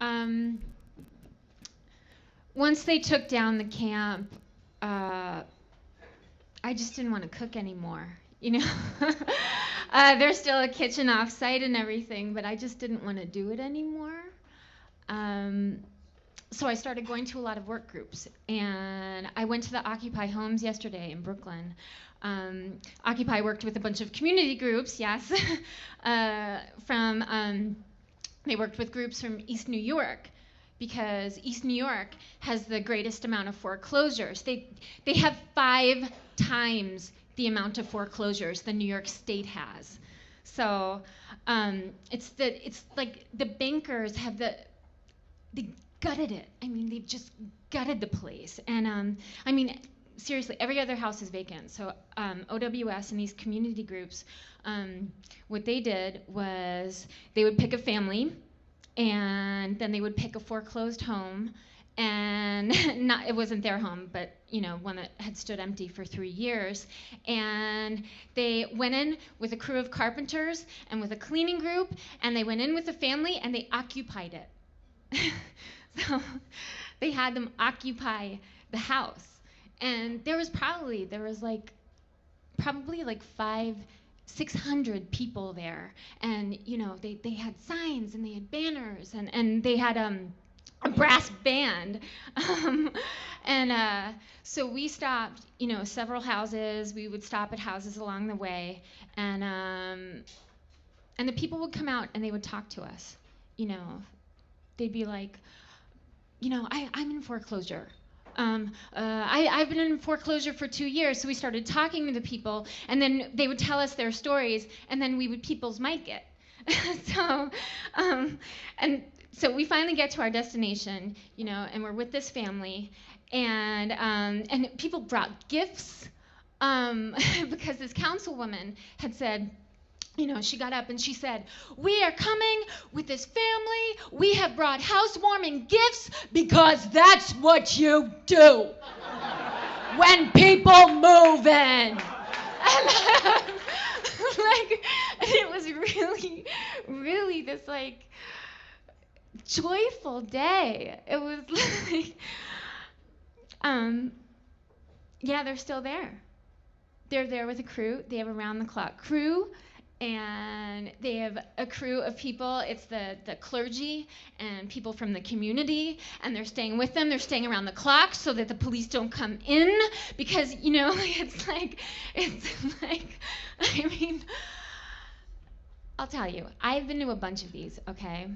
Um, Once they took down the camp, uh, I just didn't want to cook anymore. You know, there's still a kitchen off-site and everything, but I just didn't want to do it anymore. Um, so I started going to a lot of work groups, and I went to the Occupy Homes yesterday in Brooklyn. Occupy worked with a bunch of community groups, yes, they worked with groups from East New York, because East New York has the greatest amount of foreclosures. They have 5 times the amount of foreclosures than New York State has. So it's like the bankers have they gutted it. I mean, they've just gutted the place. And I mean, seriously, every other house is vacant. So OWS and these community groups, what they did was they would pick a family, and then they would pick a foreclosed home, and it wasn't their home, but one that had stood empty for 3 years, and they went in with a crew of carpenters and with a cleaning group, and they went in with the family and they occupied it. So they had them occupy the house, and there was probably like 600 people there, and they had signs and they had banners, and they had a brass band. And so we stopped several houses. We would stop at houses along the way, and the people would come out and they would talk to us. They'd be like, I'm in foreclosure. I've been in foreclosure for 2 years. So we started talking to the people, and then they would tell us their stories, and then we would people's mic it. So we finally get to our destination, and we're with this family, and people brought gifts, because this councilwoman had said, she got up and she said, "We are coming with this family. We have brought housewarming gifts because that's what you do when people move in." And it was really, really this joyful day. It was yeah, they're still there. They're there with a crew. They have a round-the-clock crew. And they have a crew of people. It's the clergy and people from the community, and they're staying with them. They're staying around the clock so that the police don't come in, because it's like I mean, I'll tell you, I've been to a bunch of these, okay,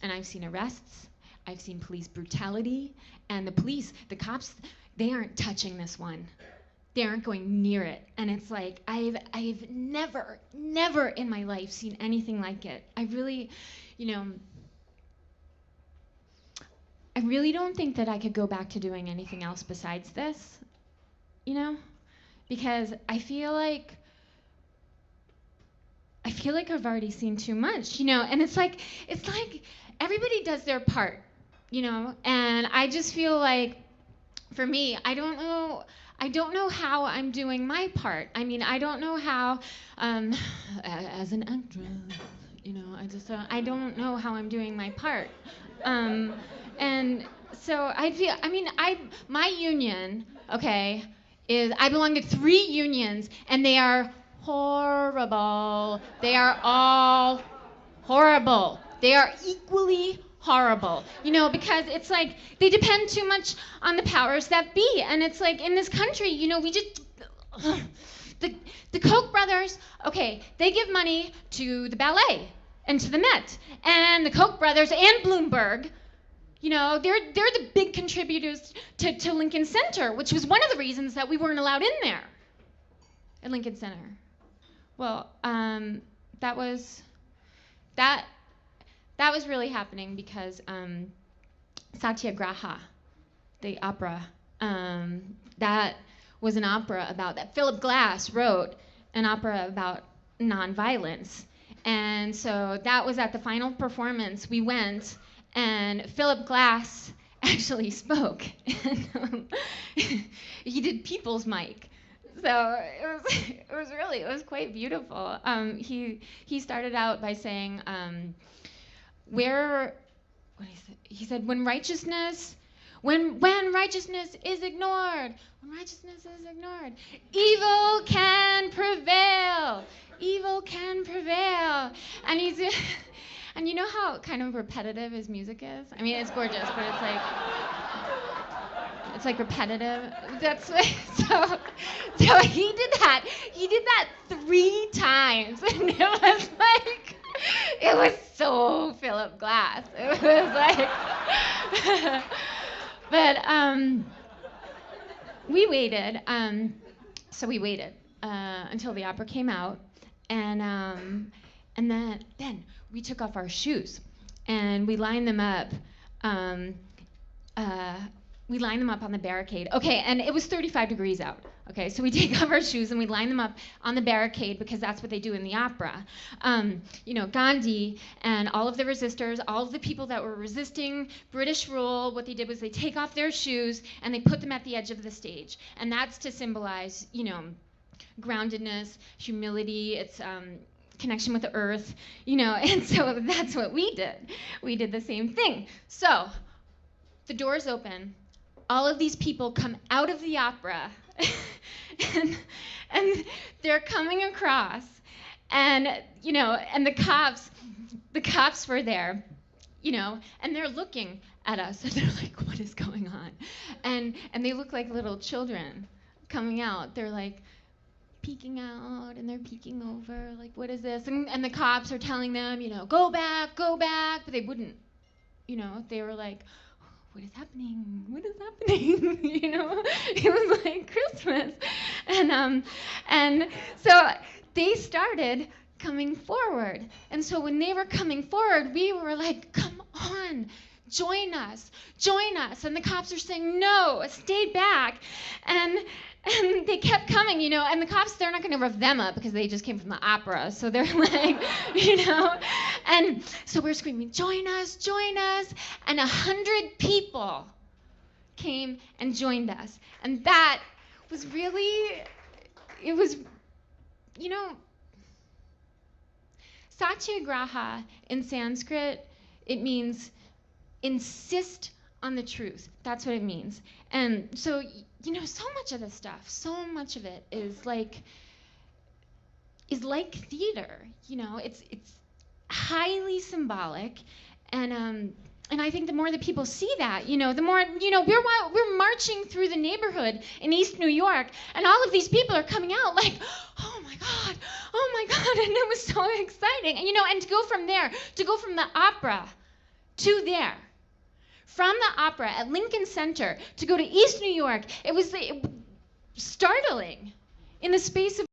and I've seen arrests, I've seen police brutality, and the cops, they aren't touching this one. They aren't going near it. And it's like, I've never in my life seen anything like it. I really don't think that I could go back to doing anything else besides this, because I feel like I've already seen too much, and it's like everybody does their part, and I just feel like, for me, I don't know how I'm doing my part. I mean, I don't know how, as an actress, I don't know how I'm doing my part. And so my union, okay, I belong to 3 unions, and they are horrible. They are all horrible. They are equally horrible, because it's like they depend too much on the powers that be, and it's like in this country, we just the Koch brothers, okay, they give money to the ballet and to the Met, and the Koch brothers and Bloomberg, they're the big contributors to Lincoln Center, which was one of the reasons that we weren't allowed in there at Lincoln Center. Well, that was really happening because Satyagraha, the opera, that was an opera that Philip Glass wrote, an opera about nonviolence. And so that was at the final performance. We went, and Philip Glass actually spoke. And he did people's mic. So it was quite beautiful. He started out by saying, where what is it? He said, when righteousness is ignored, evil can prevail. Evil can prevail. And he's, and you know how kind of repetitive his music is? I mean, it's gorgeous, but it's like repetitive. That's so he did that. He did that 3 times, and it was so Philip Glass. It was like, but we waited. So we waited until the opera came out, and then we took off our shoes, and we lined them up. We lined them up on the barricade. Okay, and it was 35 degrees out. Okay, so we take off our shoes and we line them up on the barricade because that's what they do in the opera. Gandhi and all of the resistors, all of the people that were resisting British rule, what they did was they take off their shoes and they put them at the edge of the stage. And that's to symbolize, groundedness, humility, it's connection with the earth, and so that's what we did. We did the same thing. So the doors open. All of these people come out of the opera, and they're coming across, and and the cops were there, and they're looking at us, and they're like, what is going on? And they look like little children coming out. They're like peeking out, and they're peeking over, like, what is this? And the cops are telling them, go back, but they wouldn't. They were like, what is happening? What is happening? It was like Christmas. And so they started coming forward. And so when they were coming forward, we were like, come on, join us. And the cops are saying, no, stay back. And they kept coming, and the cops, they're not going to rough them up because they just came from the opera. So they're like, and so we're screaming, join us. And 100 people came and joined us. And that was really, it was, Satyagraha in Sanskrit, it means insist on the truth. That's what it means. And so, so much of this stuff, so much of it is like theater. It's highly symbolic, and I think the more that people see that, the more, we're marching through the neighborhood in East New York, and all of these people are coming out like, oh my God, and it was so exciting, and to go from there, to go from the opera to there. From the opera at Lincoln Center to go to East New York, it was startling in the space of